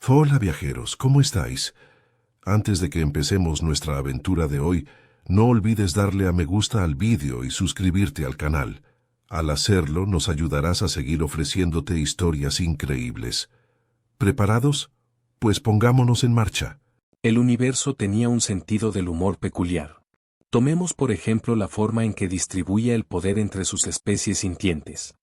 Hola viajeros, ¿cómo estáis? Antes de que empecemos nuestra aventura de hoy, no olvides darle a me gusta al vídeo y suscribirte al canal. Al hacerlo, nos ayudarás a seguir ofreciéndote historias increíbles. ¿Preparados? Pues pongámonos en marcha. El universo tenía un sentido del humor peculiar. Tomemos por ejemplo la forma en que distribuía el poder entre sus especies sintientes.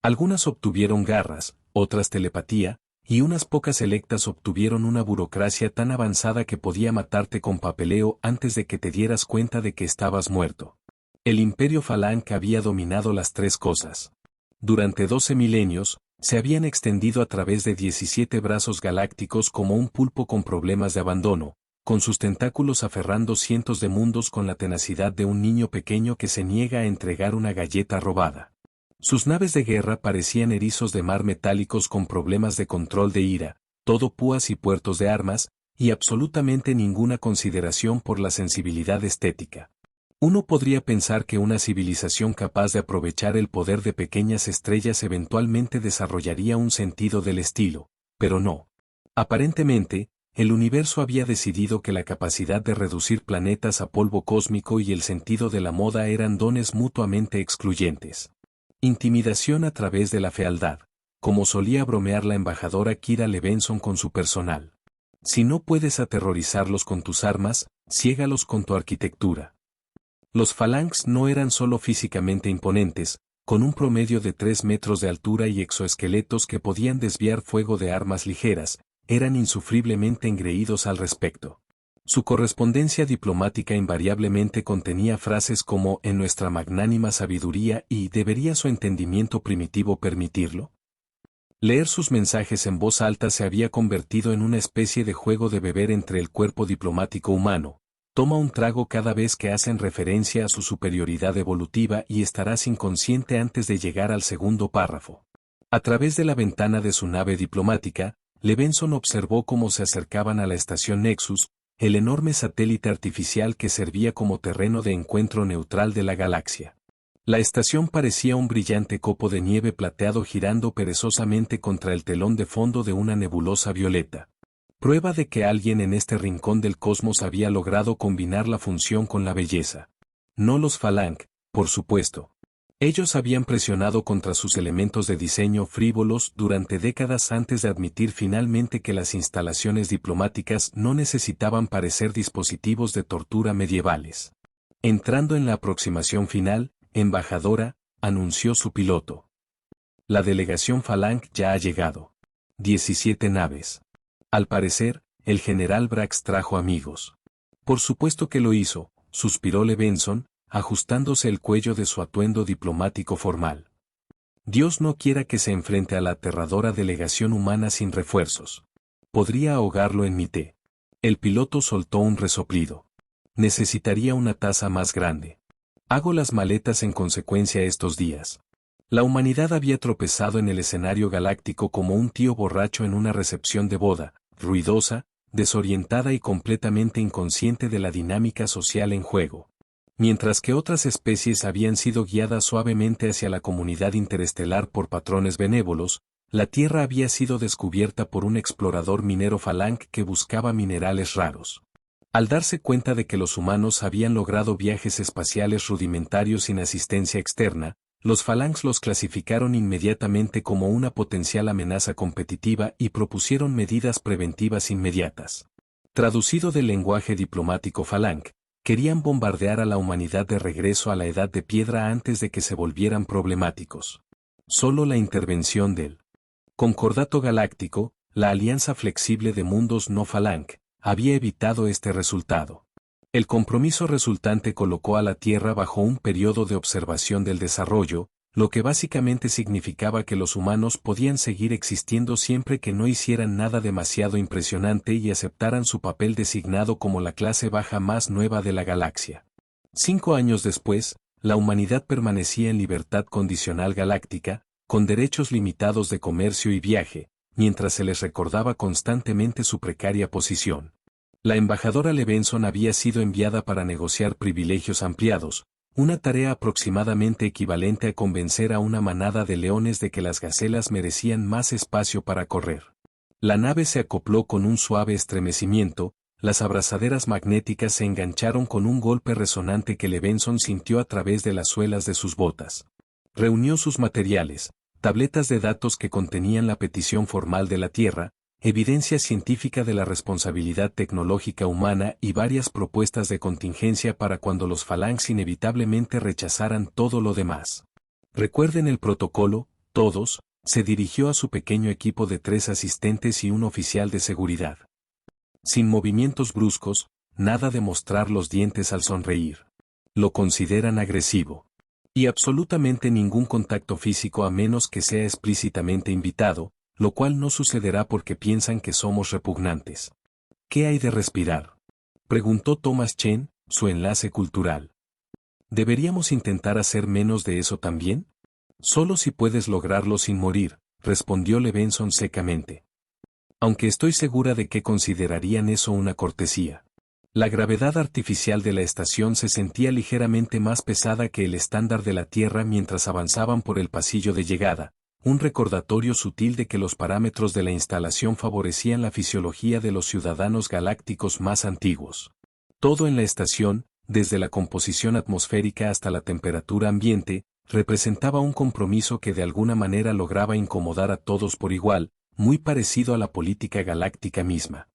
Algunas obtuvieron garras, otras telepatía, y unas pocas selectas obtuvieron una burocracia tan avanzada que podía matarte con papeleo antes de que te dieras cuenta de que estabas muerto. El Imperio Falange había dominado las tres cosas. Durante 12 milenios, se habían extendido a través de 17 brazos galácticos como un pulpo con problemas de abandono, con sus tentáculos aferrando cientos de mundos con la tenacidad de un niño pequeño que se niega a entregar una galleta robada. Sus naves de guerra parecían erizos de mar metálicos con problemas de control de ira, todo púas y puertos de armas, y absolutamente ninguna consideración por la sensibilidad estética. Uno podría pensar que una civilización capaz de aprovechar el poder de pequeñas estrellas eventualmente desarrollaría un sentido del estilo, pero no. Aparentemente, el universo había decidido que la capacidad de reducir planetas a polvo cósmico y el sentido de la moda eran dones mutuamente excluyentes. Intimidación a través de la fealdad, como solía bromear la embajadora Kira Levenson con su personal. Si no puedes aterrorizarlos con tus armas, ciégalos con tu arquitectura. Los Phalanx no eran solo físicamente imponentes, con un promedio de 3 metros de altura y exoesqueletos que podían desviar fuego de armas ligeras, eran insufriblemente engreídos al respecto. Su correspondencia diplomática invariablemente contenía frases como «en nuestra magnánima sabiduría» y «¿debería su entendimiento primitivo permitirlo?». Leer sus mensajes en voz alta se había convertido en una especie de juego de beber entre el cuerpo diplomático humano. Toma un trago cada vez que hacen referencia a su superioridad evolutiva y estarás inconsciente antes de llegar al segundo párrafo. A través de la ventana de su nave diplomática, Levenson observó cómo se acercaban a la estación Nexus, el enorme satélite artificial que servía como terreno de encuentro neutral de la galaxia. La estación parecía un brillante copo de nieve plateado girando perezosamente contra el telón de fondo de una nebulosa violeta. Prueba de que alguien en este rincón del cosmos había logrado combinar la función con la belleza. No los Phalange, por supuesto. Ellos habían presionado contra sus elementos de diseño frívolos durante décadas antes de admitir finalmente que las instalaciones diplomáticas no necesitaban parecer dispositivos de tortura medievales. Entrando en la aproximación final, embajadora, anunció su piloto. La delegación Phalange ya ha llegado. 17 naves. Al parecer, el general Brax trajo amigos. Por supuesto que lo hizo, suspiró Levenson, ajustándose el cuello de su atuendo diplomático formal. Dios no quiera que se enfrente a la aterradora delegación humana sin refuerzos. Podría ahogarlo en mi té. El piloto soltó un resoplido. Necesitaría una taza más grande. Hago las maletas en consecuencia estos días. La humanidad había tropezado en el escenario galáctico como un tío borracho en una recepción de boda, ruidosa, desorientada y completamente inconsciente de la dinámica social en juego. Mientras que otras especies habían sido guiadas suavemente hacia la comunidad interestelar por patrones benévolos, la Tierra había sido descubierta por un explorador minero Phalange que buscaba minerales raros. Al darse cuenta de que los humanos habían logrado viajes espaciales rudimentarios sin asistencia externa, los Phalanx los clasificaron inmediatamente como una potencial amenaza competitiva y propusieron medidas preventivas inmediatas. Traducido del lenguaje diplomático Phalange, querían bombardear a la humanidad de regreso a la Edad de Piedra antes de que se volvieran problemáticos. Solo la intervención del Concordato Galáctico, la alianza flexible de mundos no Phalange, había evitado este resultado. El compromiso resultante colocó a la Tierra bajo un periodo de observación del desarrollo, lo que básicamente significaba que los humanos podían seguir existiendo siempre que no hicieran nada demasiado impresionante y aceptaran su papel designado como la clase baja más nueva de la galaxia. 5 años después, la humanidad permanecía en libertad condicional galáctica, con derechos limitados de comercio y viaje, mientras se les recordaba constantemente su precaria posición. La embajadora Levenson había sido enviada para negociar privilegios ampliados, una tarea aproximadamente equivalente a convencer a una manada de leones de que las gacelas merecían más espacio para correr. La nave se acopló con un suave estremecimiento, las abrazaderas magnéticas se engancharon con un golpe resonante que Levinson sintió a través de las suelas de sus botas. Reunió sus materiales, tabletas de datos que contenían la petición formal de la Tierra, evidencia científica de la responsabilidad tecnológica humana y varias propuestas de contingencia para cuando los Phalanx inevitablemente rechazaran todo lo demás. Recuerden el protocolo, todos, se dirigió a su pequeño equipo de 3 asistentes y un oficial de seguridad. Sin movimientos bruscos, nada de mostrar los dientes al sonreír. Lo consideran agresivo. Y absolutamente ningún contacto físico a menos que sea explícitamente invitado, lo cual no sucederá porque piensan que somos repugnantes. ¿Qué hay de respirar?, preguntó Thomas Chen, su enlace cultural. ¿Deberíamos intentar hacer menos de eso también? Solo si puedes lograrlo sin morir, respondió Levinson secamente. Aunque estoy segura de que considerarían eso una cortesía. La gravedad artificial de la estación se sentía ligeramente más pesada que el estándar de la Tierra mientras avanzaban por el pasillo de llegada, un recordatorio sutil de que los parámetros de la instalación favorecían la fisiología de los ciudadanos galácticos más antiguos. Todo en la estación, desde la composición atmosférica hasta la temperatura ambiente, representaba un compromiso que de alguna manera lograba incomodar a todos por igual, muy parecido a la política galáctica misma.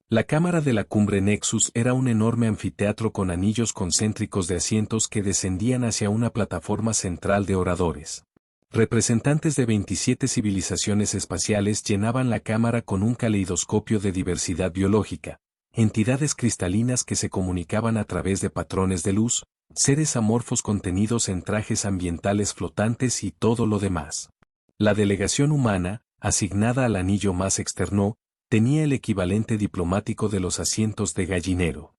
La cámara de la cumbre Nexus era un enorme anfiteatro con anillos concéntricos de asientos que descendían hacia una plataforma central de oradores. Representantes de 27 civilizaciones espaciales llenaban la cámara con un caleidoscopio de diversidad biológica, entidades cristalinas que se comunicaban a través de patrones de luz, seres amorfos contenidos en trajes ambientales flotantes y todo lo demás. La delegación humana, asignada al anillo más externo, tenía el equivalente diplomático de los asientos de gallinero.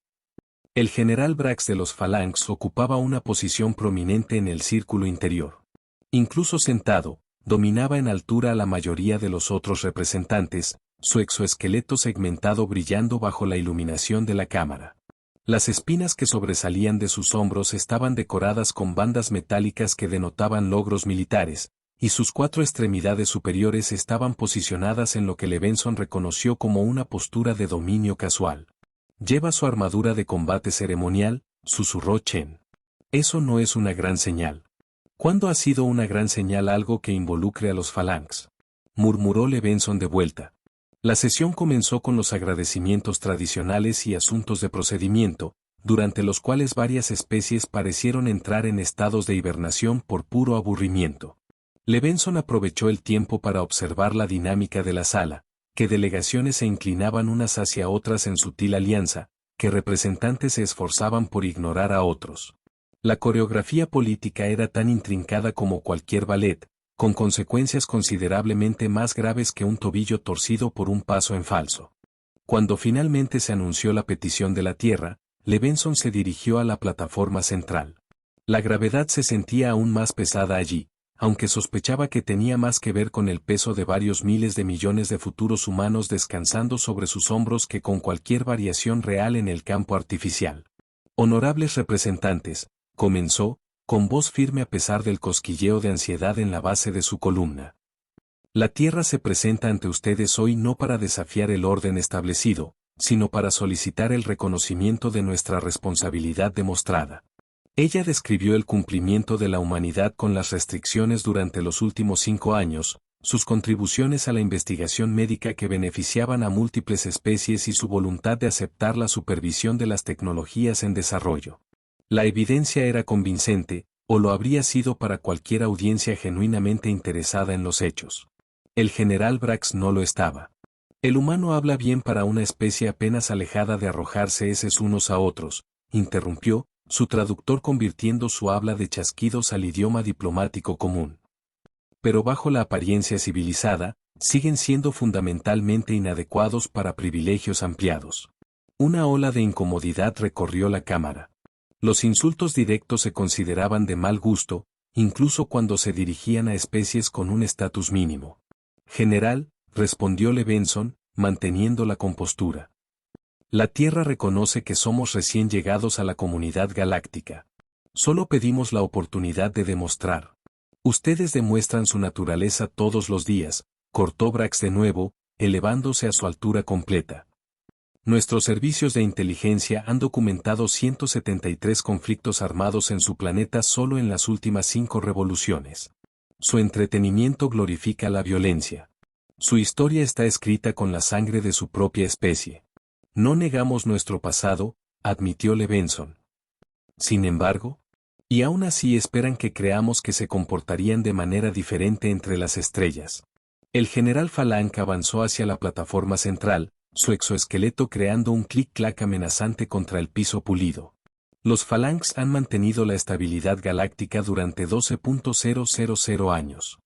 El general Brax de los Phalanx ocupaba una posición prominente en el círculo interior. Incluso sentado, dominaba en altura a la mayoría de los otros representantes, su exoesqueleto segmentado brillando bajo la iluminación de la cámara. Las espinas que sobresalían de sus hombros estaban decoradas con bandas metálicas que denotaban logros militares, y sus 4 extremidades superiores estaban posicionadas en lo que Levinson reconoció como una postura de dominio casual. «Lleva su armadura de combate ceremonial», susurró Chen. «Eso no es una gran señal». «¿Cuándo ha sido una gran señal algo que involucre a los Phalanx?», murmuró Levinson de vuelta. La sesión comenzó con los agradecimientos tradicionales y asuntos de procedimiento, durante los cuales varias especies parecieron entrar en estados de hibernación por puro aburrimiento. Levinson aprovechó el tiempo para observar la dinámica de la sala, que delegaciones se inclinaban unas hacia otras en sutil alianza, que representantes se esforzaban por ignorar a otros. La coreografía política era tan intrincada como cualquier ballet, con consecuencias considerablemente más graves que un tobillo torcido por un paso en falso. Cuando finalmente se anunció la petición de la Tierra, Levinson se dirigió a la plataforma central. La gravedad se sentía aún más pesada allí, aunque sospechaba que tenía más que ver con el peso de varios miles de millones de futuros humanos descansando sobre sus hombros que con cualquier variación real en el campo artificial. «Honorables representantes», comenzó, con voz firme a pesar del cosquilleo de ansiedad en la base de su columna. «La Tierra se presenta ante ustedes hoy no para desafiar el orden establecido, sino para solicitar el reconocimiento de nuestra responsabilidad demostrada». Ella describió el cumplimiento de la humanidad con las restricciones durante los últimos 5 años, sus contribuciones a la investigación médica que beneficiaban a múltiples especies y su voluntad de aceptar la supervisión de las tecnologías en desarrollo. La evidencia era convincente, o lo habría sido para cualquier audiencia genuinamente interesada en los hechos. El general Brax no lo estaba. «El humano habla bien para una especie apenas alejada de arrojarse heces unos a otros», interrumpió, su traductor convirtiendo su habla de chasquidos al idioma diplomático común. «Pero bajo la apariencia civilizada, siguen siendo fundamentalmente inadecuados para privilegios ampliados». Una ola de incomodidad recorrió la cámara. Los insultos directos se consideraban de mal gusto, incluso cuando se dirigían a especies con un estatus mínimo. «General», respondió Levinson, manteniendo la compostura. «La Tierra reconoce que somos recién llegados a la comunidad galáctica. Solo pedimos la oportunidad de demostrar. Ustedes demuestran su naturaleza todos los días», cortó Brax de nuevo, elevándose a su altura completa. Nuestros servicios de inteligencia han documentado 173 conflictos armados en su planeta solo en las últimas 5 revoluciones. Su entretenimiento glorifica la violencia. Su historia está escrita con la sangre de su propia especie. No negamos nuestro pasado, admitió Levinson. Sin embargo, y aún así esperan que creamos que se comportarían de manera diferente entre las estrellas. El general Falange avanzó hacia la plataforma central, su exoesqueleto creando un clic-clac amenazante contra el piso pulido. Los Phalanx han mantenido la estabilidad galáctica durante 12.000 años.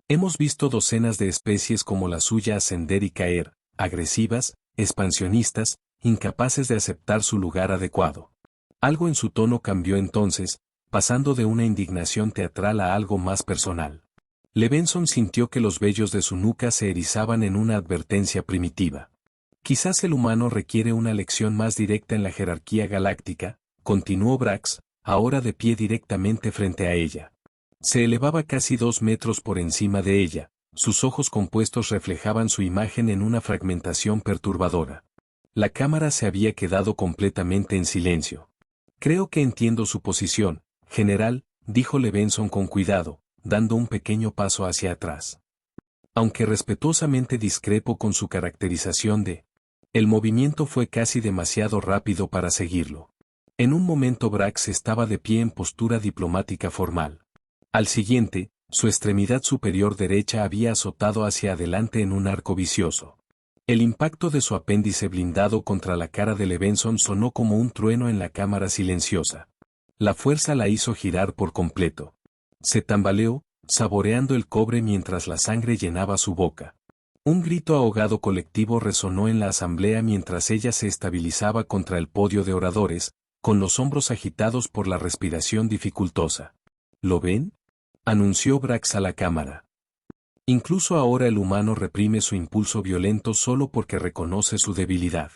Hemos visto docenas de especies como la suya ascender y caer, agresivas, expansionistas, incapaces de aceptar su lugar adecuado. Algo en su tono cambió entonces, pasando de una indignación teatral a algo más personal. Levinson sintió que los vellos de su nuca se erizaban en una advertencia primitiva. Quizás el humano requiere una lección más directa en la jerarquía galáctica, continuó Brax, ahora de pie directamente frente a ella. Se elevaba casi 2 metros por encima de ella, sus ojos compuestos reflejaban su imagen en una fragmentación perturbadora. La cámara se había quedado completamente en silencio. Creo que entiendo su posición, general, dijo Levinson con cuidado, dando un pequeño paso hacia atrás. Aunque respetuosamente discrepo con su caracterización de... El movimiento fue casi demasiado rápido para seguirlo. En un momento Brax estaba de pie en postura diplomática formal. Al siguiente, su extremidad superior derecha había azotado hacia adelante en un arco vicioso. El impacto de su apéndice blindado contra la cara de Levinson sonó como un trueno en la cámara silenciosa. La fuerza la hizo girar por completo. Se tambaleó, saboreando el cobre mientras la sangre llenaba su boca. Un grito ahogado colectivo resonó en la asamblea mientras ella se estabilizaba contra el podio de oradores, con los hombros agitados por la respiración dificultosa. ¿Lo ven?, anunció Brax a la cámara. Incluso ahora el humano reprime su impulso violento solo porque reconoce su debilidad.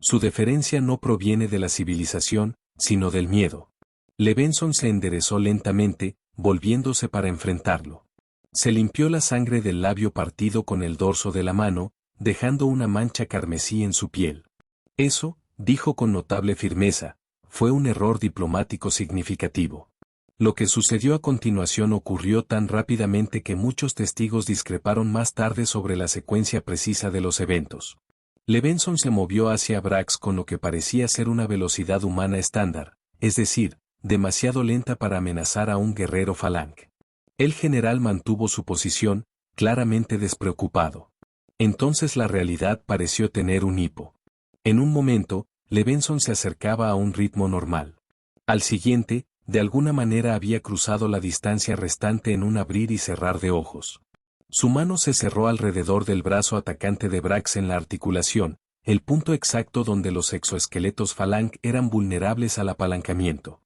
Su deferencia no proviene de la civilización, sino del miedo. Levinson se enderezó lentamente, volviéndose para enfrentarlo. Se limpió la sangre del labio partido con el dorso de la mano, dejando una mancha carmesí en su piel. Eso, dijo con notable firmeza, fue un error diplomático significativo. Lo que sucedió a continuación ocurrió tan rápidamente que muchos testigos discreparon más tarde sobre la secuencia precisa de los eventos. Levinson se movió hacia Brax con lo que parecía ser una velocidad humana estándar, es decir, demasiado lenta para amenazar a un guerrero Falange. El general mantuvo su posición, claramente despreocupado. Entonces la realidad pareció tener un hipo. En un momento, Levinson se acercaba a un ritmo normal. Al siguiente, de alguna manera había cruzado la distancia restante en un abrir y cerrar de ojos. Su mano se cerró alrededor del brazo atacante de Brax en la articulación, el punto exacto donde los exoesqueletos Falange eran vulnerables al apalancamiento.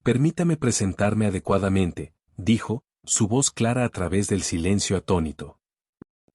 Permítame presentarme adecuadamente, dijo, su voz clara a través del silencio atónito.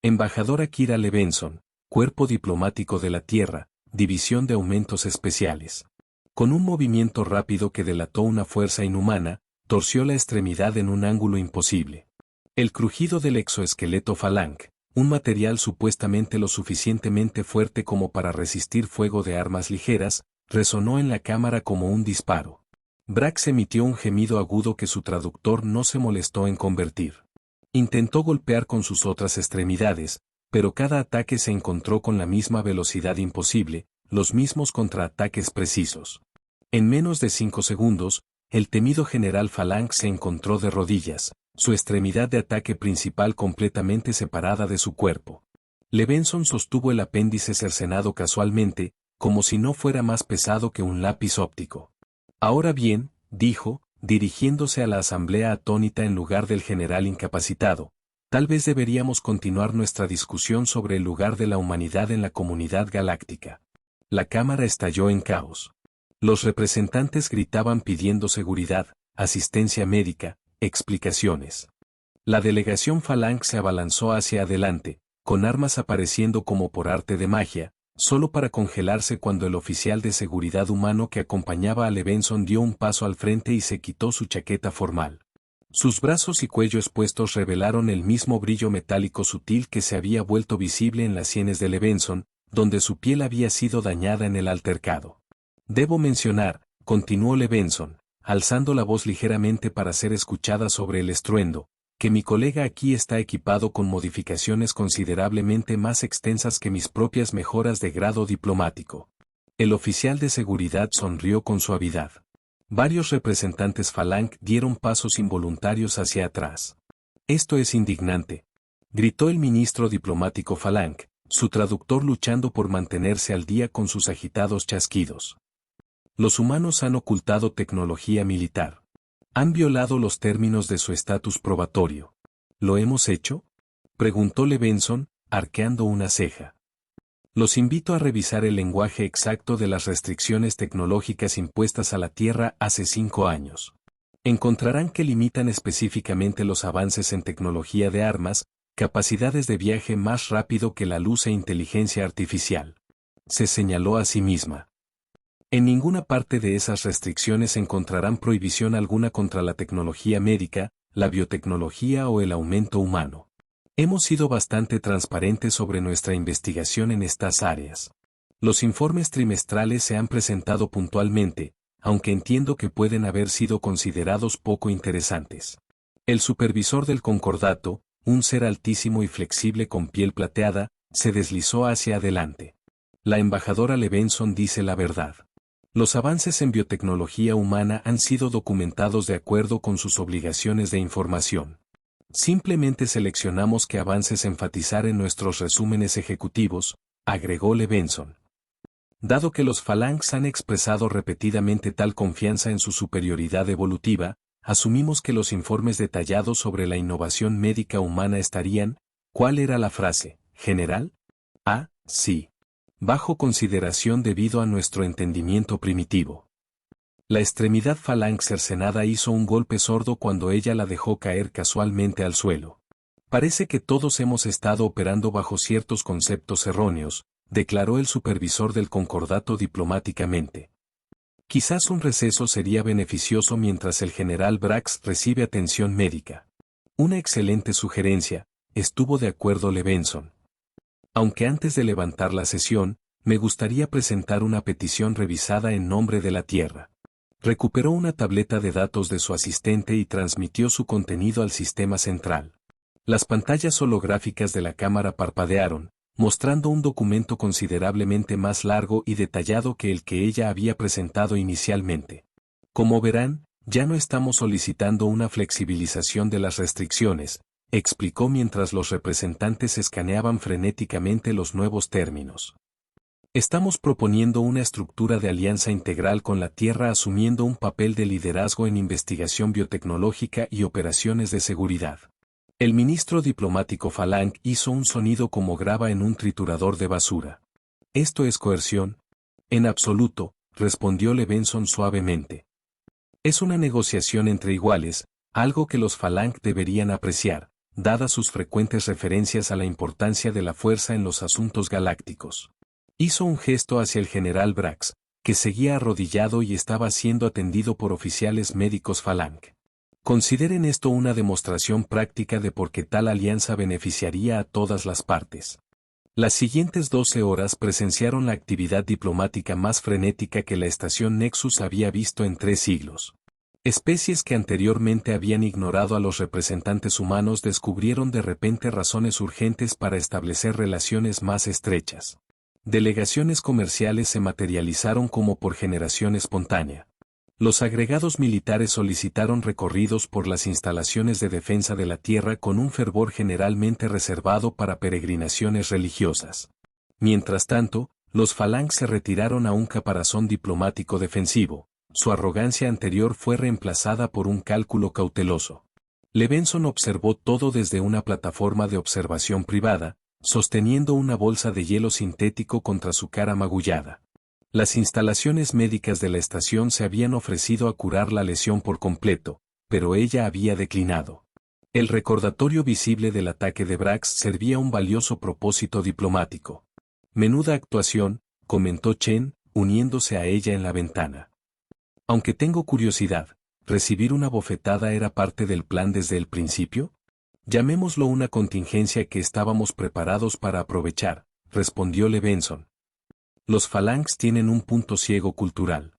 Embajador Akira Levinson, Cuerpo Diplomático de la Tierra, División de Aumentos Especiales. Con un movimiento rápido que delató una fuerza inhumana, torció la extremidad en un ángulo imposible. El crujido del exoesqueleto Falange, un material supuestamente lo suficientemente fuerte como para resistir fuego de armas ligeras, resonó en la cámara como un disparo. Brax emitió un gemido agudo que su traductor no se molestó en convertir. Intentó golpear con sus otras extremidades, pero cada ataque se encontró con la misma velocidad imposible, los mismos contraataques precisos. En menos de 5 segundos, el temido general Falange se encontró de rodillas, su extremidad de ataque principal completamente separada de su cuerpo. Levinson sostuvo el apéndice cercenado casualmente, como si no fuera más pesado que un lápiz óptico. Ahora bien, dijo, dirigiéndose a la asamblea atónita en lugar del general incapacitado, tal vez deberíamos continuar nuestra discusión sobre el lugar de la humanidad en la comunidad galáctica. La cámara estalló en caos. Los representantes gritaban pidiendo seguridad, asistencia médica, explicaciones. La delegación Falange se abalanzó hacia adelante, con armas apareciendo como por arte de magia, solo para congelarse cuando el oficial de seguridad humano que acompañaba a Levinson dio un paso al frente y se quitó su chaqueta formal. Sus brazos y cuello expuestos revelaron el mismo brillo metálico sutil que se había vuelto visible en las sienes de Levenson, donde su piel había sido dañada en el altercado. Debo mencionar, continuó Levenson, alzando la voz ligeramente para ser escuchada sobre el estruendo, que mi colega aquí está equipado con modificaciones considerablemente más extensas que mis propias mejoras de grado diplomático. El oficial de seguridad sonrió con suavidad. Varios representantes Falang dieron pasos involuntarios hacia atrás. Esto es indignante, gritó el ministro diplomático Falang, su traductor luchando por mantenerse al día con sus agitados chasquidos. Los humanos han ocultado tecnología militar. Han violado los términos de su estatus probatorio. ¿Lo hemos hecho?, preguntó Levenson, arqueando una ceja. Los invito a revisar el lenguaje exacto de las restricciones tecnológicas impuestas a la Tierra hace 5 años. Encontrarán que limitan específicamente los avances en tecnología de armas, capacidades de viaje más rápido que la luz e inteligencia artificial. Se señaló a sí misma. En ninguna parte de esas restricciones encontrarán prohibición alguna contra la tecnología médica, la biotecnología o el aumento humano. Hemos sido bastante transparentes sobre nuestra investigación en estas áreas. Los informes trimestrales se han presentado puntualmente, aunque entiendo que pueden haber sido considerados poco interesantes. El supervisor del concordato, un ser altísimo y flexible con piel plateada, se deslizó hacia adelante. La embajadora Levenson dice la verdad. Los avances en biotecnología humana han sido documentados de acuerdo con sus obligaciones de información. Simplemente seleccionamos qué avances enfatizar en nuestros resúmenes ejecutivos, agregó Levenson. Dado que los Phalanx han expresado repetidamente tal confianza en su superioridad evolutiva, asumimos que los informes detallados sobre la innovación médica humana estarían, ¿cuál era la frase, general? Ah, sí. Bajo consideración debido a nuestro entendimiento primitivo. La extremidad Phalanx cercenada hizo un golpe sordo cuando ella la dejó caer casualmente al suelo. Parece que todos hemos estado operando bajo ciertos conceptos erróneos, declaró el supervisor del concordato diplomáticamente. Quizás un receso sería beneficioso mientras el general Brax recibe atención médica. Una excelente sugerencia, estuvo de acuerdo Levenson. Aunque antes de levantar la sesión, me gustaría presentar una petición revisada en nombre de la Tierra. Recuperó una tableta de datos de su asistente y transmitió su contenido al sistema central. Las pantallas holográficas de la cámara parpadearon, mostrando un documento considerablemente más largo y detallado que el que ella había presentado inicialmente. Como verán, ya no estamos solicitando una flexibilización de las restricciones, explicó mientras los representantes escaneaban frenéticamente los nuevos términos. Estamos proponiendo una estructura de alianza integral con la Tierra asumiendo un papel de liderazgo en investigación biotecnológica y operaciones de seguridad. El ministro diplomático Falang hizo un sonido como grava en un triturador de basura. ¿Esto es coerción? En absoluto, respondió Levenson suavemente. Es una negociación entre iguales, algo que los Falang deberían apreciar, dadas sus frecuentes referencias a la importancia de la fuerza en los asuntos galácticos. Hizo un gesto hacia el general Brax, que seguía arrodillado y estaba siendo atendido por oficiales médicos Falang. Consideren esto una demostración práctica de por qué tal alianza beneficiaría a todas las partes. Las siguientes 12 horas presenciaron la actividad diplomática más frenética que la estación Nexus había visto en 3 siglos. Especies que anteriormente habían ignorado a los representantes humanos descubrieron de repente razones urgentes para establecer relaciones más estrechas. Delegaciones comerciales se materializaron como por generación espontánea. Los agregados militares solicitaron recorridos por las instalaciones de defensa de la Tierra con un fervor generalmente reservado para peregrinaciones religiosas. Mientras tanto, los Falang se retiraron a un caparazón diplomático defensivo. Su arrogancia anterior fue reemplazada por un cálculo cauteloso. Levenson observó todo desde una plataforma de observación privada, sosteniendo una bolsa de hielo sintético contra su cara magullada. Las instalaciones médicas de la estación se habían ofrecido a curar la lesión por completo, pero ella había declinado. El recordatorio visible del ataque de Brax servía un valioso propósito diplomático. Menuda actuación, comentó Chen, uniéndose a ella en la ventana. Aunque tengo curiosidad, ¿Recibir una bofetada era parte del plan desde el principio? Llamémoslo una contingencia que estábamos preparados para aprovechar, respondió Levenson. Los Phalanx tienen un punto ciego cultural.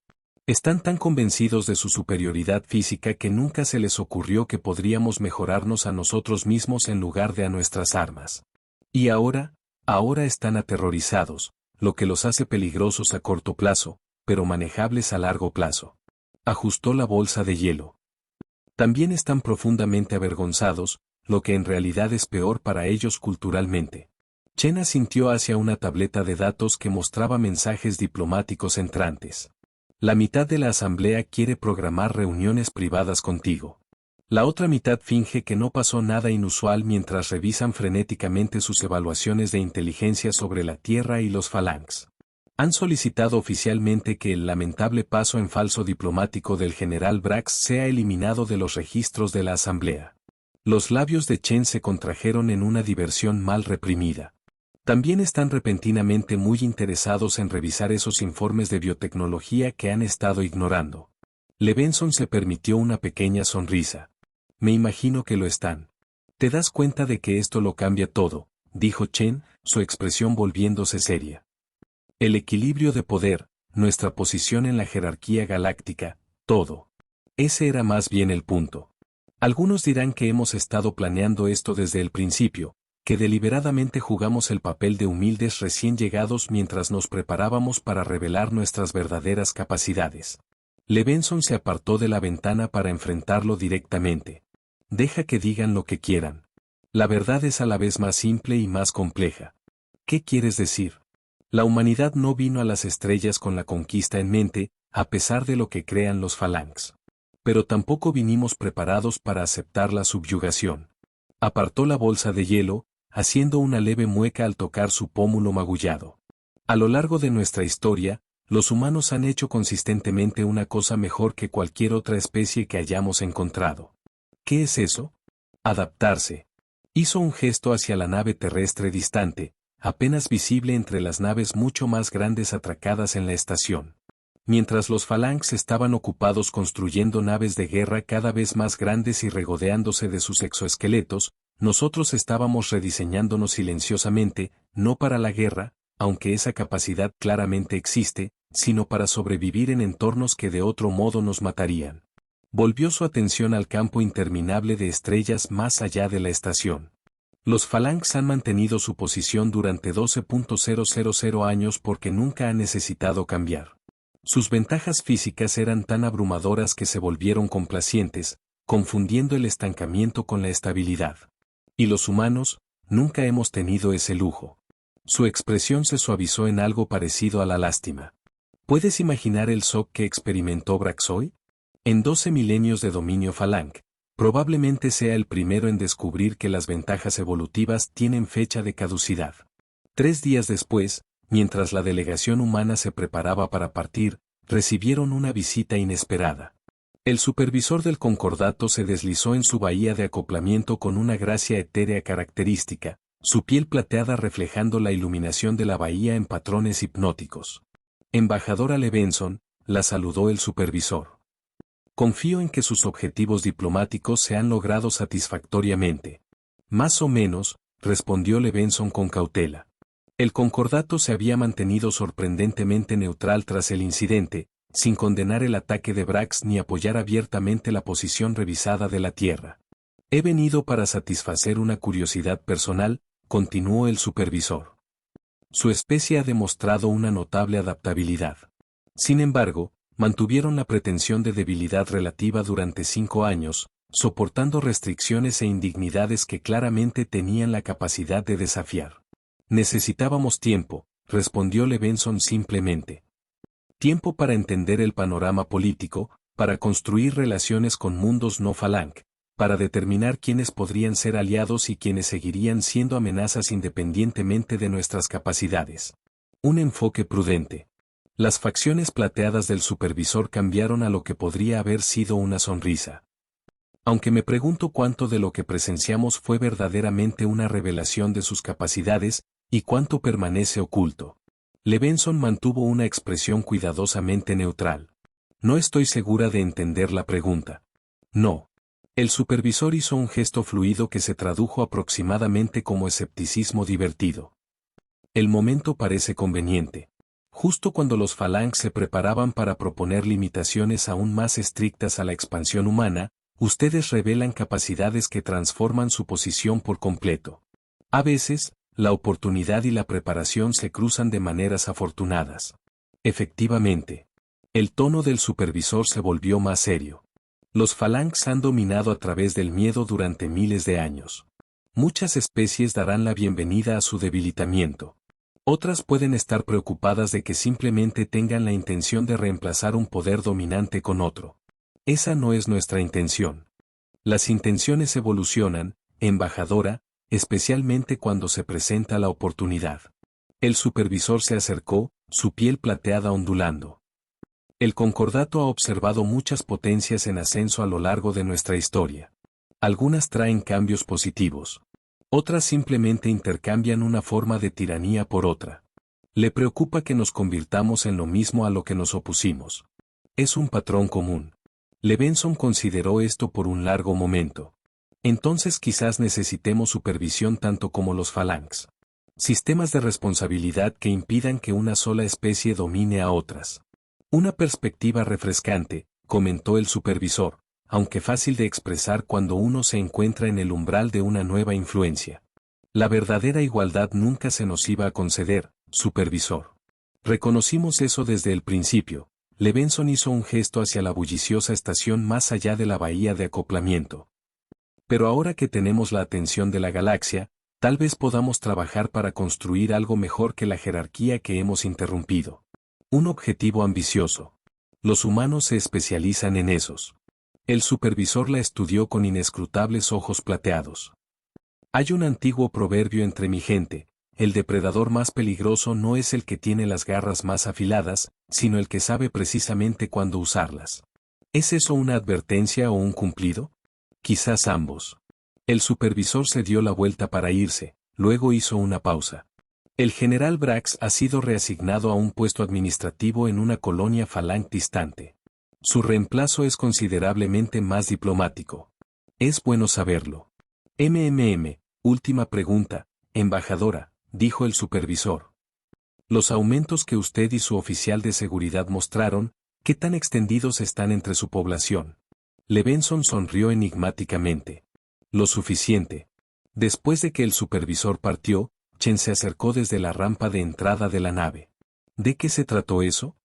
Están tan convencidos de su superioridad física que nunca se les ocurrió que podríamos mejorarnos a nosotros mismos en lugar de a nuestras armas. Y ahora están aterrorizados, lo que los hace peligrosos a corto plazo, pero manejables a largo plazo. Ajustó la bolsa de hielo. También están profundamente avergonzados, lo que en realidad es peor para ellos culturalmente. Chen asintió hacia una tableta de datos que mostraba mensajes diplomáticos entrantes. La mitad de la asamblea quiere programar reuniones privadas contigo. La otra mitad finge que no pasó nada inusual mientras revisan frenéticamente sus evaluaciones de inteligencia sobre la Tierra y los Phalanx. Han solicitado oficialmente que el lamentable paso en falso diplomático del general Brax sea eliminado de los registros de la asamblea. Los labios de Chen se contrajeron en una diversión mal reprimida. También están repentinamente muy interesados en revisar esos informes de biotecnología que han estado ignorando. Levenson se permitió una pequeña sonrisa. Me imagino que lo están. ¿Te das cuenta de que esto lo cambia todo?, dijo Chen, su expresión volviéndose seria. El equilibrio de poder, nuestra posición en la jerarquía galáctica, todo. Ese era más bien el punto. Algunos dirán que hemos estado planeando esto desde el principio, que deliberadamente jugamos el papel de humildes recién llegados mientras nos preparábamos para revelar nuestras verdaderas capacidades. Levenson se apartó de la ventana para enfrentarlo directamente. Deja que digan lo que quieran. La verdad es a la vez más simple y más compleja. ¿Qué quieres decir? La humanidad no vino a las estrellas con la conquista en mente, a pesar de lo que crean los Phalanx. Pero tampoco vinimos preparados para aceptar la subyugación. Apartó la bolsa de hielo, haciendo una leve mueca al tocar su pómulo magullado. A lo largo de nuestra historia, los humanos han hecho consistentemente una cosa mejor que cualquier otra especie que hayamos encontrado. ¿Qué es eso? Adaptarse. Hizo un gesto hacia la nave terrestre distante, apenas visible entre las naves mucho más grandes atracadas en la estación. Mientras los Phalanx estaban ocupados construyendo naves de guerra cada vez más grandes y regodeándose de sus exoesqueletos, nosotros estábamos rediseñándonos silenciosamente, no para la guerra, aunque esa capacidad claramente existe, sino para sobrevivir en entornos que de otro modo nos matarían. Volvió su atención al campo interminable de estrellas más allá de la estación. Los Phalanx han mantenido su posición durante 12.000 años porque nunca han necesitado cambiar. Sus ventajas físicas eran tan abrumadoras que se volvieron complacientes, confundiendo el estancamiento con la estabilidad. Y los humanos, nunca hemos tenido ese lujo. Su expresión se suavizó en algo parecido a la lástima. ¿Puedes imaginar el shock que experimentó Braxoy? En 12 milenios de dominio Phalanx, probablemente sea el primero en descubrir que las ventajas evolutivas tienen fecha de caducidad. 3 días después, mientras la delegación humana se preparaba para partir, recibieron una visita inesperada. El supervisor del concordato se deslizó en su bahía de acoplamiento con una gracia etérea característica, su piel plateada reflejando la iluminación de la bahía en patrones hipnóticos. Embajadora Levenson, la saludó el supervisor. Confío en que sus objetivos diplomáticos se han logrado satisfactoriamente. Más o menos, respondió Levenson con cautela. El concordato se había mantenido sorprendentemente neutral tras el incidente, sin condenar el ataque de Brax ni apoyar abiertamente la posición revisada de la Tierra. He venido para satisfacer una curiosidad personal, continuó el supervisor. Su especie ha demostrado una notable adaptabilidad. Sin embargo, mantuvieron la pretensión de debilidad relativa durante 5 años, soportando restricciones e indignidades que claramente tenían la capacidad de desafiar. Necesitábamos tiempo, respondió Levenson simplemente. Tiempo para entender el panorama político, para construir relaciones con mundos no Phalanx, para determinar quiénes podrían ser aliados y quiénes seguirían siendo amenazas independientemente de nuestras capacidades. Un enfoque prudente. Las facciones plateadas del supervisor cambiaron a lo que podría haber sido una sonrisa. Aunque me pregunto cuánto de lo que presenciamos fue verdaderamente una revelación de sus capacidades, y cuánto permanece oculto. Levenson mantuvo una expresión cuidadosamente neutral. No estoy segura de entender la pregunta. No. El supervisor hizo un gesto fluido que se tradujo aproximadamente como escepticismo divertido. El momento parece conveniente. Justo cuando los Phalanx se preparaban para proponer limitaciones aún más estrictas a la expansión humana, ustedes revelan capacidades que transforman su posición por completo. A veces, la oportunidad y la preparación se cruzan de maneras afortunadas. Efectivamente. El tono del supervisor se volvió más serio. Los Phalanx han dominado a través del miedo durante miles de años. Muchas especies darán la bienvenida a su debilitamiento. Otras pueden estar preocupadas de que simplemente tengan la intención de reemplazar un poder dominante con otro. Esa no es nuestra intención. Las intenciones evolucionan, embajadora, especialmente cuando se presenta la oportunidad. El supervisor se acercó, su piel plateada ondulando. El concordato ha observado muchas potencias en ascenso a lo largo de nuestra historia. Algunas traen cambios positivos. Otras simplemente intercambian una forma de tiranía por otra. Le preocupa que nos convirtamos en lo mismo a lo que nos opusimos. Es un patrón común. Levinson consideró esto por un largo momento. Entonces quizás necesitemos supervisión tanto como los Phalanx. Sistemas de responsabilidad que impidan que una sola especie domine a otras. Una perspectiva refrescante, comentó el supervisor, aunque fácil de expresar cuando uno se encuentra en el umbral de una nueva influencia. La verdadera igualdad nunca se nos iba a conceder, supervisor. Reconocimos eso desde el principio. Levinson hizo un gesto hacia la bulliciosa estación más allá de la bahía de acoplamiento. Pero ahora que tenemos la atención de la galaxia, tal vez podamos trabajar para construir algo mejor que la jerarquía que hemos interrumpido. Un objetivo ambicioso. Los humanos se especializan en esos. El supervisor la estudió con inescrutables ojos plateados. Hay un antiguo proverbio entre mi gente: el depredador más peligroso no es el que tiene las garras más afiladas, sino el que sabe precisamente cuándo usarlas. ¿Es eso una advertencia o un cumplido? Quizás ambos. El supervisor se dio la vuelta para irse, luego hizo una pausa. El general Brax ha sido reasignado a un puesto administrativo en una colonia Phalanx distante. Su reemplazo es considerablemente más diplomático. Es bueno saberlo. Última pregunta, embajadora, dijo el supervisor. Los aumentos que usted y su oficial de seguridad mostraron, ¿qué tan extendidos están entre su población? Levinson sonrió enigmáticamente. Lo suficiente. Después de que el supervisor partió, Chen se acercó desde la rampa de entrada de la nave. ¿De qué se trató eso?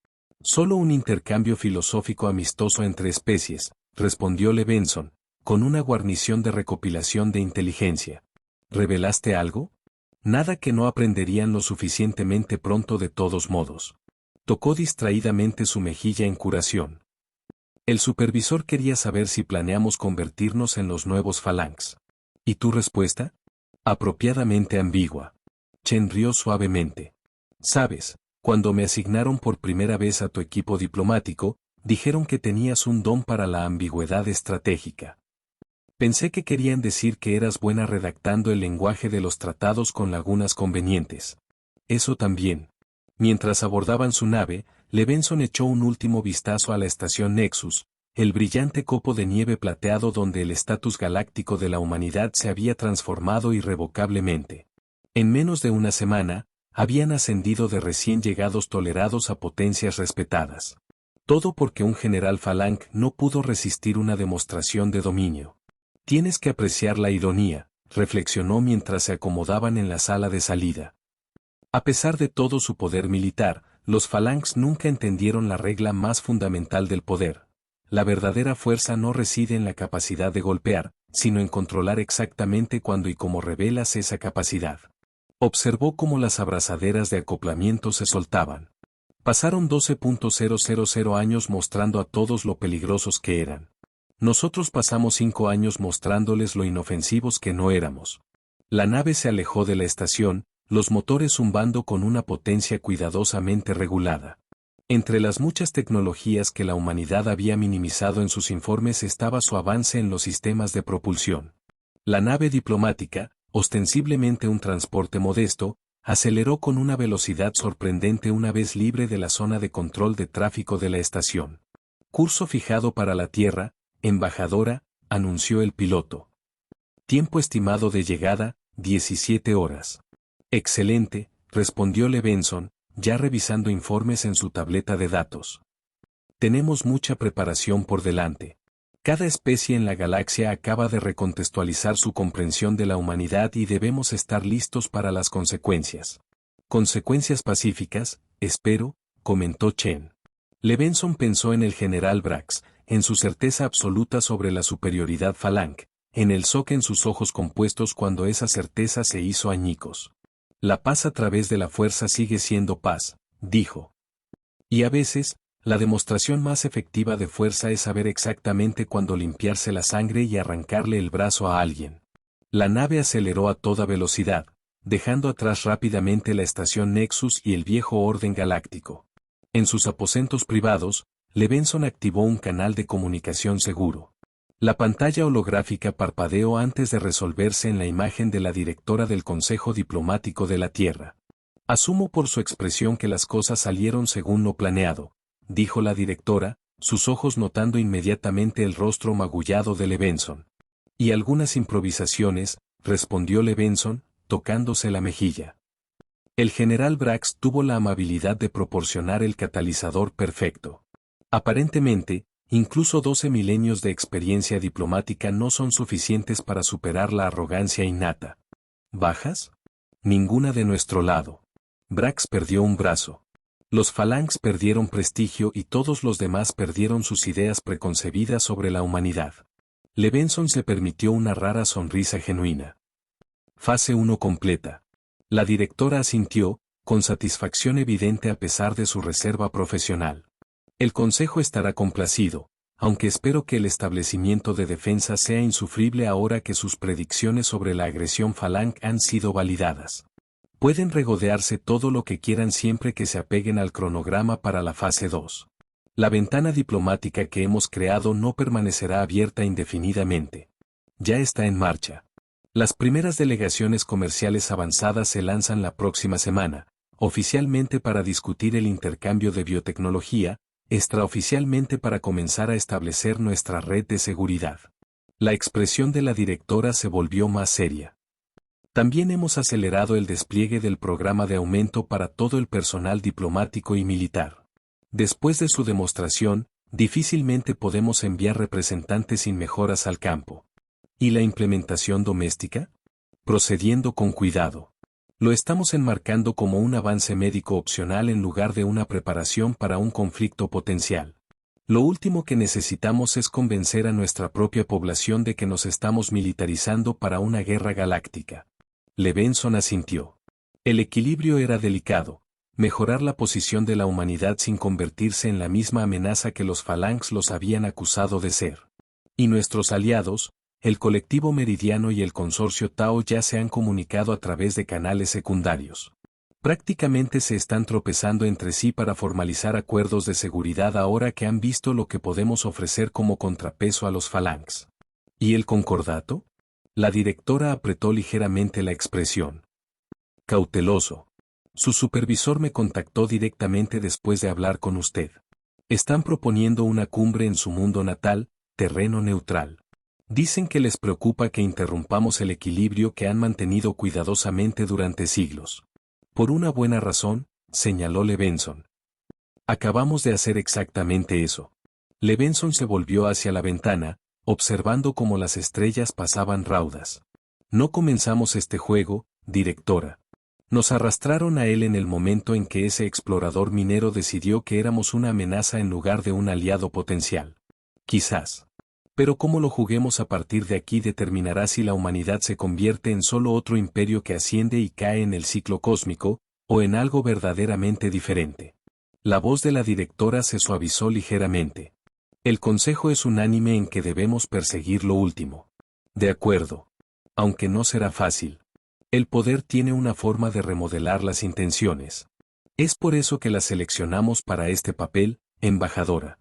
Solo un intercambio filosófico amistoso entre especies, respondió Levinson, con una guarnición de recopilación de inteligencia. ¿Revelaste algo? Nada que no aprenderían lo suficientemente pronto de todos modos. Tocó distraídamente su mejilla en curación. El supervisor quería saber si planeamos convertirnos en los nuevos Phalanx. ¿Y tu respuesta? Apropiadamente ambigua. Chen rió suavemente. Sabes, cuando me asignaron por primera vez a tu equipo diplomático, dijeron que tenías un don para la ambigüedad estratégica. Pensé que querían decir que eras buena redactando el lenguaje de los tratados con lagunas convenientes. Eso también. Mientras abordaban su nave, Levinson echó un último vistazo a la estación Nexus, el brillante copo de nieve plateado donde el estatus galáctico de la humanidad se había transformado irrevocablemente. En menos de una semana, habían ascendido de recién llegados tolerados a potencias respetadas. Todo porque un general Phalanx no pudo resistir una demostración de dominio. Tienes que apreciar la ironía, reflexionó mientras se acomodaban en la sala de salida. A pesar de todo su poder militar, los Phalanx nunca entendieron la regla más fundamental del poder. La verdadera fuerza no reside en la capacidad de golpear, sino en controlar exactamente cuándo y cómo revelas esa capacidad. Observó cómo las abrazaderas de acoplamiento se soltaban. Pasaron 12.000 años mostrando a todos lo peligrosos que eran. Nosotros pasamos 5 años mostrándoles lo inofensivos que no éramos. La nave se alejó de la estación, los motores zumbando con una potencia cuidadosamente regulada. Entre las muchas tecnologías que la humanidad había minimizado en sus informes estaba su avance en los sistemas de propulsión. La nave diplomática, ostensiblemente un transporte modesto, aceleró con una velocidad sorprendente una vez libre de la zona de control de tráfico de la estación. Curso fijado para la Tierra, embajadora, anunció el piloto. Tiempo estimado de llegada, 17 horas. Excelente, respondió Levinson, ya revisando informes en su tableta de datos. Tenemos mucha preparación por delante. Cada especie en la galaxia acaba de recontextualizar su comprensión de la humanidad y debemos estar listos para las consecuencias. Consecuencias pacíficas, espero, comentó Chen. Levinson pensó en el general Brax, en su certeza absoluta sobre la superioridad Falang, en el shock en sus ojos compuestos cuando esa certeza se hizo añicos. La paz a través de la fuerza sigue siendo paz, dijo. Y a veces, la demostración más efectiva de fuerza es saber exactamente cuándo limpiarse la sangre y arrancarle el brazo a alguien. La nave aceleró a toda velocidad, dejando atrás rápidamente la estación Nexus y el viejo orden galáctico. En sus aposentos privados, Levinson activó un canal de comunicación seguro. La pantalla holográfica parpadeó antes de resolverse en la imagen de la directora del Consejo Diplomático de la Tierra. Asumo por su expresión que las cosas salieron según lo planeado, dijo la directora, sus ojos notando inmediatamente el rostro magullado de Levinson. Y algunas improvisaciones, respondió Levinson, tocándose la mejilla. El general Brax tuvo la amabilidad de proporcionar el catalizador perfecto. Aparentemente, incluso 12 milenios de experiencia diplomática no son suficientes para superar la arrogancia innata. ¿Bajas? Ninguna de nuestro lado. Brax perdió un brazo. Los Phalanx perdieron prestigio y todos los demás perdieron sus ideas preconcebidas sobre la humanidad. Levinson se permitió una rara sonrisa genuina. Fase 1 completa. La directora asintió, con satisfacción evidente a pesar de su reserva profesional. El Consejo estará complacido, aunque espero que el establecimiento de defensa sea insufrible ahora que sus predicciones sobre la agresión Falang han sido validadas. Pueden regodearse todo lo que quieran siempre que se apeguen al cronograma para la fase 2. La ventana diplomática que hemos creado no permanecerá abierta indefinidamente. Ya está en marcha. Las primeras delegaciones comerciales avanzadas se lanzan la próxima semana, oficialmente para discutir el intercambio de biotecnología, extraoficialmente para comenzar a establecer nuestra red de seguridad. La expresión de la directora se volvió más seria. También hemos acelerado el despliegue del programa de aumento para todo el personal diplomático y militar. Después de su demostración, difícilmente podemos enviar representantes sin mejoras al campo. ¿Y la implementación doméstica? Procediendo con cuidado. Lo estamos enmarcando como un avance médico opcional en lugar de una preparación para un conflicto potencial. Lo último que necesitamos es convencer a nuestra propia población de que nos estamos militarizando para una guerra galáctica. Levinson asintió. El equilibrio era delicado, mejorar la posición de la humanidad sin convertirse en la misma amenaza que los Phalanx los habían acusado de ser. Y nuestros aliados, el colectivo Meridiano y el consorcio Tao ya se han comunicado a través de canales secundarios. Prácticamente se están tropezando entre sí para formalizar acuerdos de seguridad ahora que han visto lo que podemos ofrecer como contrapeso a los Phalanx. ¿Y el concordato? La directora apretó ligeramente la expresión. Cauteloso. Su supervisor me contactó directamente después de hablar con usted. Están proponiendo una cumbre en su mundo natal, terreno neutral. Dicen que les preocupa que interrumpamos el equilibrio que han mantenido cuidadosamente durante siglos. Por una buena razón, señaló Levinson. Acabamos de hacer exactamente eso. Levinson se volvió hacia la ventana, observando cómo las estrellas pasaban raudas. No comenzamos este juego, directora. Nos arrastraron a él en el momento en que ese explorador minero decidió que éramos una amenaza en lugar de un aliado potencial. Quizás. Pero cómo lo juguemos a partir de aquí determinará si la humanidad se convierte en solo otro imperio que asciende y cae en el ciclo cósmico, o en algo verdaderamente diferente. La voz de la directora se suavizó ligeramente. El consejo es unánime en que debemos perseguir lo último. De acuerdo. Aunque no será fácil. El poder tiene una forma de remodelar las intenciones. Es por eso que la seleccionamos para este papel, embajadora.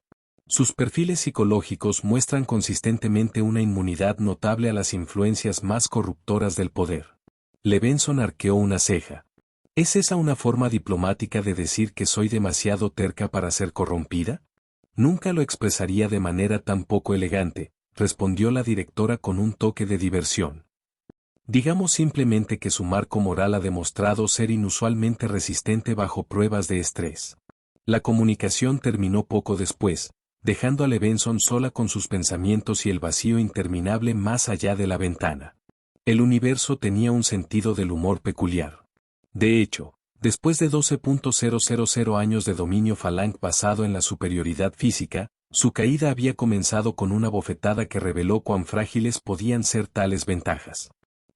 Sus perfiles psicológicos muestran consistentemente una inmunidad notable a las influencias más corruptoras del poder. Levinson arqueó una ceja. ¿Es esa una forma diplomática de decir que soy demasiado terca para ser corrompida? Nunca lo expresaría de manera tan poco elegante, respondió la directora con un toque de diversión. Digamos simplemente que su marco moral ha demostrado ser inusualmente resistente bajo pruebas de estrés. La comunicación terminó poco después, dejando a Levinson sola con sus pensamientos y el vacío interminable más allá de la ventana. El universo tenía un sentido del humor peculiar. De hecho, después de 12.000 años de dominio Falang basado en la superioridad física, su caída había comenzado con una bofetada que reveló cuán frágiles podían ser tales ventajas.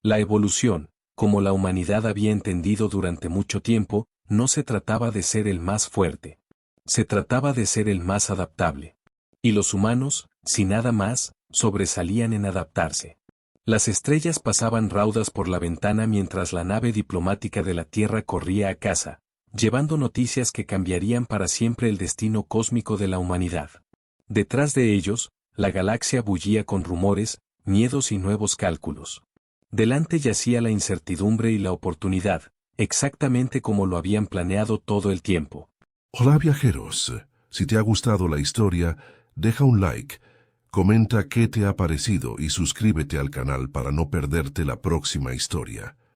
La evolución, como la humanidad había entendido durante mucho tiempo, no se trataba de ser el más fuerte. Se trataba de ser el más adaptable. Y los humanos, si nada más, sobresalían en adaptarse. Las estrellas pasaban raudas por la ventana mientras la nave diplomática de la Tierra corría a casa, llevando noticias que cambiarían para siempre el destino cósmico de la humanidad. Detrás de ellos, la galaxia bullía con rumores, miedos y nuevos cálculos. Delante yacía la incertidumbre y la oportunidad, exactamente como lo habían planeado todo el tiempo. Hola viajeros, si te ha gustado la historia, deja un like, comenta qué te ha parecido y suscríbete al canal para no perderte la próxima historia.